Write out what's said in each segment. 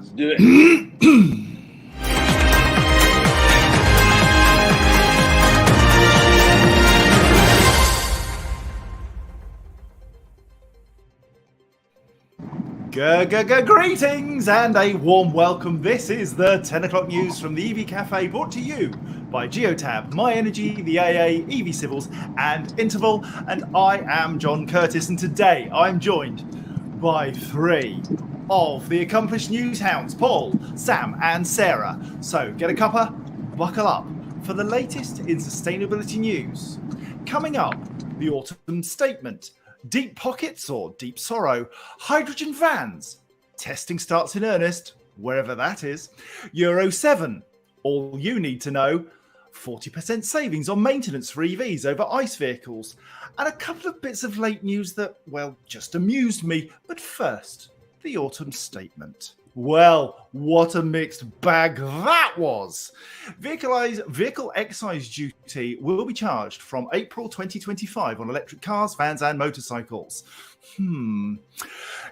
Let's do it. Greetings and a warm welcome. This is the 10 o'clock news from the EV Café, brought to you by Geotab, My Energy, the AA, EV Civils and Interval. And I am John Curtis, and today I'm joined by three of the accomplished news hounds, Paul, Sam and Sarah. So get a cuppa, buckle up for the latest in sustainability news. Coming up, the autumn statement. Deep pockets or deep sorrow, hydrogen vans, testing starts in earnest, wherever that is, Euro 7, all you need to know, 40% savings on maintenance for EVs over ICE vehicles, and a couple of bits of late news that, well, just amused me. But first, the autumn statement. Well, what a mixed bag that was. Vehicle excise duty will be charged from April 2025 on electric cars, vans and motorcycles.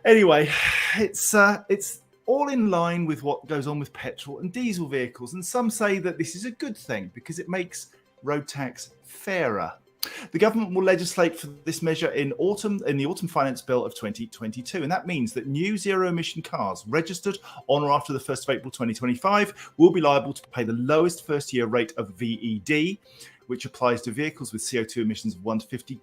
Anyway, it's all in line with what goes on with petrol and diesel vehicles, and some say that this is a good thing because it makes road tax fairer. The government will legislate for this measure in the autumn finance bill of 2022, and that means that new zero-emission cars registered on or after the 1st of April 2025 will be liable to pay the lowest first-year rate of VED, which applies to vehicles with CO2 emissions of 1 to 50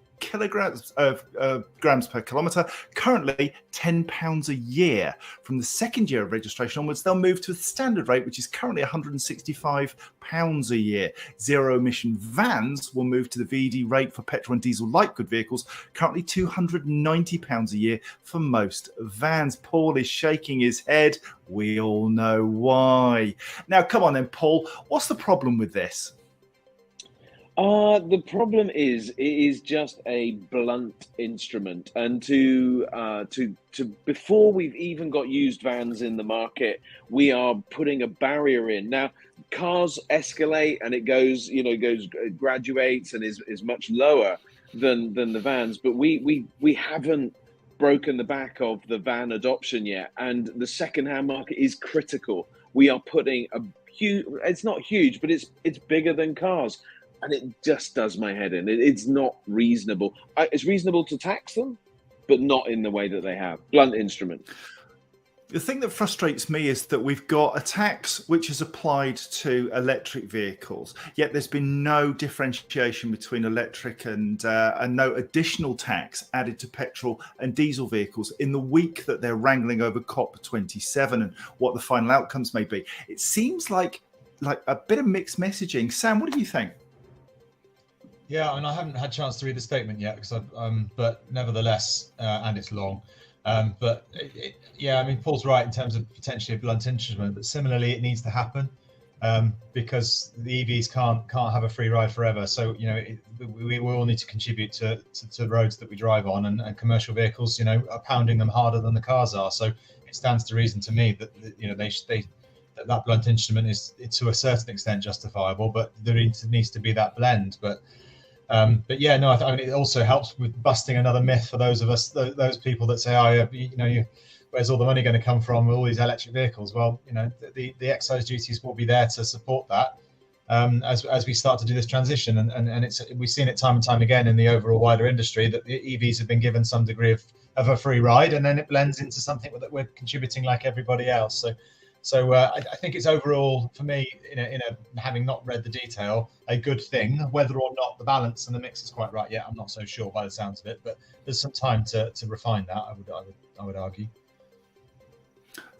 grams per kilometre, currently £10 a year. From the second year of registration onwards, they'll move to a standard rate, which is currently £165 a year. Zero-emission vans will move to the VED rate for petrol and diesel light good vehicles, currently £290 a year for most vans. Paul is shaking his head. We all know why. Now, come on then, Paul. What's the problem with this? The problem is it is just a blunt instrument, and to before we've even got used vans in the market, we are putting a barrier in. Now, cars escalate and it graduates and is much lower than the vans, but we haven't broken the back of the van adoption yet, and the second-hand market is critical. We are putting a huge, it's not huge, but it's bigger than cars. And it just does my head in. It's not reasonable. It's reasonable to tax them, but not in the way that they have. Blunt instrument. The thing that frustrates me is that we've got a tax which is applied to electric vehicles, yet there's been no differentiation between electric and no additional tax added to petrol and diesel vehicles in the week that they're wrangling over COP27 and what the final outcomes may be. It seems like a bit of mixed messaging. Sam, what do you think? Yeah, and I haven't had a chance to read the statement yet, because but nevertheless, and it's long. Paul's right in terms of potentially a blunt instrument, but similarly, it needs to happen because the EVs can't have a free ride forever. So we all need to contribute to roads that we drive on, and commercial vehicles, are pounding them harder than the cars are. So it stands to reason to me that that blunt instrument is to a certain extent justifiable, but there needs to be that blend. But it also helps with busting another myth for those of us, those people that say, where's all the money going to come from with all these electric vehicles? Well, the excise duties will be there to support that as we start to do this transition, and we've seen it time and time again in the overall wider industry that the EVs have been given some degree of a free ride, and then it blends into something that we're contributing like everybody else. So I think it's overall, for me, having not read the detail, a good thing. Whether or not the balance and the mix is quite right yet, I'm not so sure by the sounds of it. But there's some time to refine that, I would argue.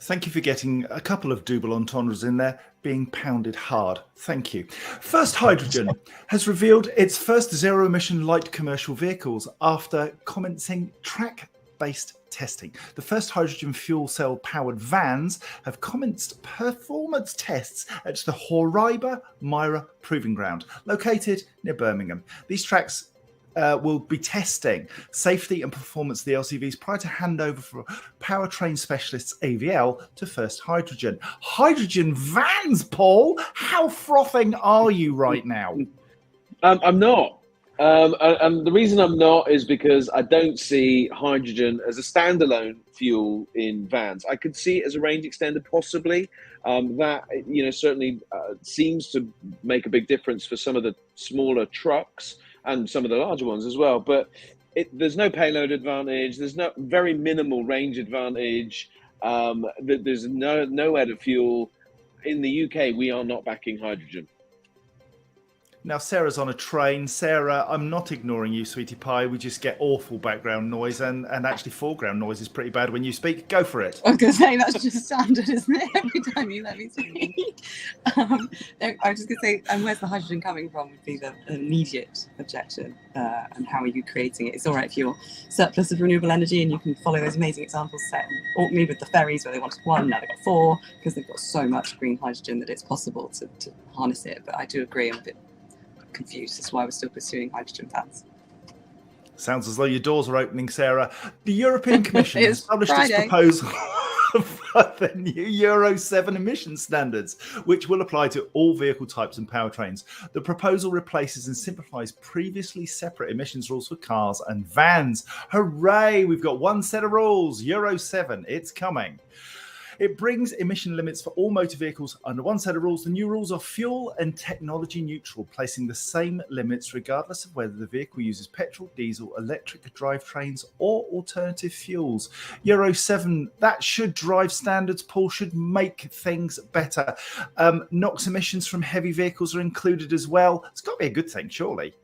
Thank you for getting a couple of double entendres in there, being pounded hard. Thank you. First Hydrogen has revealed its first zero-emission light commercial vehicles after commencing track-based testing. The first hydrogen fuel cell powered vans have commenced performance tests at the Horaiba Myra Proving Ground, located near Birmingham. These tracks will be testing safety and performance of the LCVs prior to handover for powertrain specialists AVL to First Hydrogen. Hydrogen vans, Paul! How frothing are you right now? I'm not. And the reason I'm not is because I don't see hydrogen as a standalone fuel in vans. I could see it as a range extender, possibly. That certainly seems to make a big difference for some of the smaller trucks and some of the larger ones as well. But there's no payload advantage. There's no very minimal range advantage. There's nowhere to fuel. In the UK, we are not backing hydrogen. Now, Sarah's on a train. Sarah, I'm not ignoring you, sweetie pie. We just get awful background noise, and actually foreground noise is pretty bad when you speak. Go for it. I was going to say, that's just standard, isn't it? Every time you let me speak. I was just going to say, and where's the hydrogen coming from would be the immediate objection. And how are you creating it? It's all right if you're surplus of renewable energy and you can follow those amazing examples set in Orkney with the ferries where they wanted 1, now they've got 4, because they've got so much green hydrogen that it's possible to harness it. But I do agree, I'm a bit confused as to why we're still pursuing hydrogen vans. Sounds as though your doors are opening, Sarah. The European Commission has published Friday. its proposal for the new Euro 7 emission standards, which will apply to all vehicle types and powertrains. The proposal replaces and simplifies previously separate emissions rules for cars and vans. Hooray! We've got one set of rules, Euro 7. It's coming. It brings emission limits for all motor vehicles under one set of rules. The new rules are fuel and technology neutral, placing the same limits regardless of whether the vehicle uses petrol, diesel, electric drivetrains, or alternative fuels. Euro 7, that should drive standards, Paul, should make things better. NOx emissions from heavy vehicles are included as well. It's got to be a good thing, surely.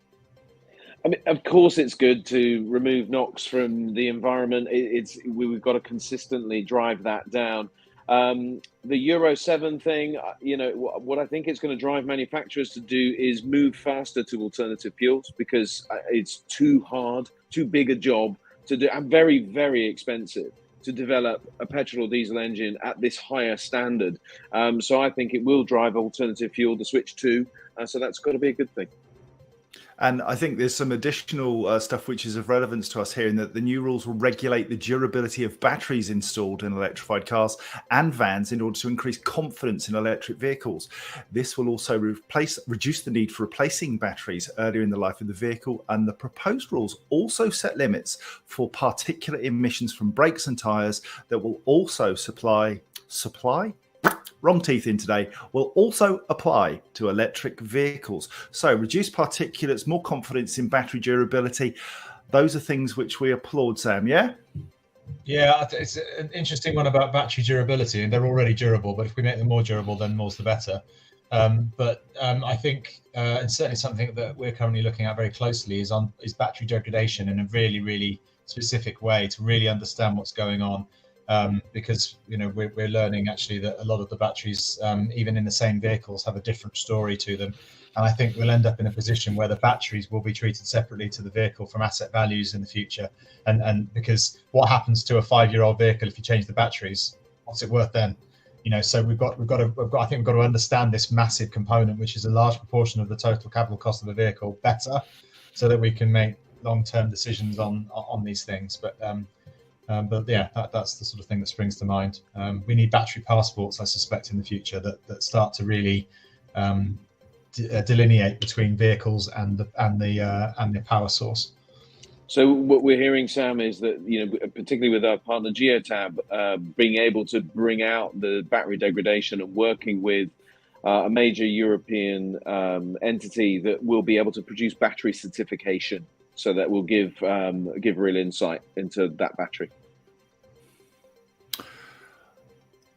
I mean, of course, it's good to remove NOx from the environment. We've got to consistently drive that down. The Euro 7 thing, what I think it's going to drive manufacturers to do is move faster to alternative fuels, because it's too hard, too big a job to do, and very, very expensive to develop a petrol or diesel engine at this higher standard. So I think it will drive alternative fuel to switch to. So that's got to be a good thing. And I think there's some additional stuff which is of relevance to us here, in that the new rules will regulate the durability of batteries installed in electrified cars and vans in order to increase confidence in electric vehicles. This will also reduce the need for replacing batteries earlier in the life of the vehicle. And the proposed rules also set limits for particulate emissions from brakes and tyres that will also supply? Wrong teeth in today, will also apply to electric vehicles. So reduced particulates, more confidence in battery durability. Those are things which we applaud, Sam, yeah? Yeah, it's an interesting one about battery durability, and they're already durable, but if we make them more durable, then more's the better. But I think, and certainly something that we're currently looking at very closely is battery degradation in a really, really specific way to really understand what's going on. Because we're learning actually that a lot of the batteries, even in the same vehicles, have a different story to them, and I think we'll end up in a position where the batteries will be treated separately to the vehicle from asset values in the future. And because what happens to a 5-year-old vehicle if you change the batteries? What's it worth then? So we've got to understand this massive component, which is a large proportion of the total capital cost of the vehicle, better, so that we can make long-term decisions on these things. But yeah, that's the sort of thing that springs to mind. We need battery passports, I suspect, in the future that start to really delineate between vehicles and the power source. So what we're hearing, Sam, is that particularly with our partner Geotab, being able to bring out the battery degradation and working with a major European entity that will be able to produce battery certification. So that will give real insight into that battery.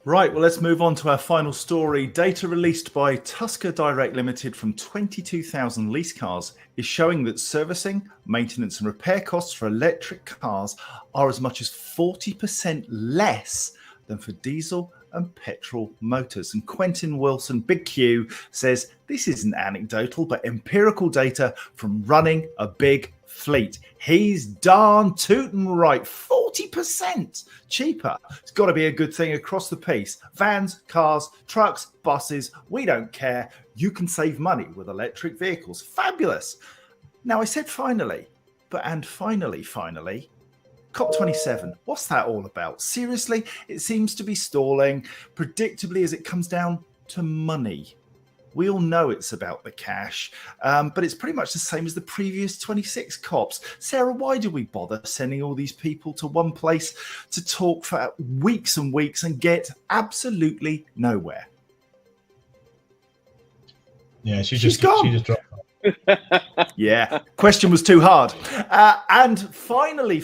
Right, well, let's move on to our final story. Data released by Tusker Direct Limited from 22,000 lease cars is showing that servicing, maintenance and repair costs for electric cars are as much as 40% less than for diesel and petrol motors. And Quentin Wilson, Big Q, says this isn't anecdotal but empirical data from running a big fleet. He's darn tootin' right. 40% cheaper. It's got to be a good thing across the piece. Vans, cars, trucks, buses, we don't care. You can save money with electric vehicles. Fabulous. Now, I said finally, but finally, COP27, what's that all about? Seriously, it seems to be stalling, predictably, as it comes down to money. We all know it's about the cash, but it's pretty much the same as the previous 26 COPs. Sarah, why do we bother sending all these people to one place to talk for weeks and weeks and get absolutely nowhere? Yeah, she's gone. She just dropped. Yeah, question was too hard. And finally,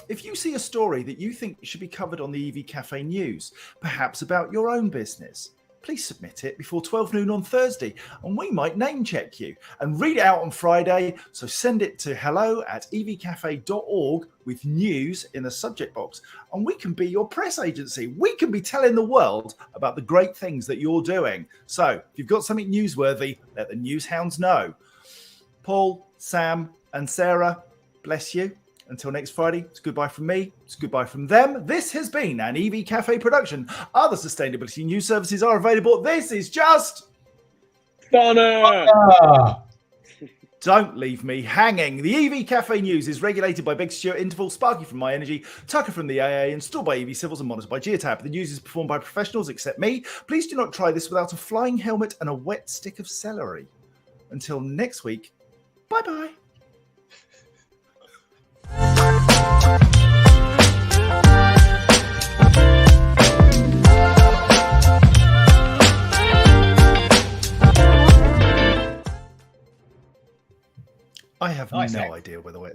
if you see a story that you think should be covered on the EV Cafe News, perhaps about your own business, please submit it before 12 noon on Thursday, and we might name check you and read it out on Friday. So send it to hello@evcafe.org with news in the subject box, and we can be your press agency. We can be telling the world about the great things that you're doing. So if you've got something newsworthy, let the news hounds know. Paul, Sam, and Sarah, bless you. Until next Friday, it's goodbye from me. It's goodbye from them. This has been an EV Cafe production. Other sustainability news services are available. This is just Funner. Don't leave me hanging. The EV Cafe News is regulated by Big Stuart Interval, Sparky from My Energy, Tucker from the AA, installed by EV Civils and monitored by Geotab. The news is performed by professionals except me. Please do not try this without a flying helmet and a wet stick of celery. Until next week, bye-bye. I have no idea whether it's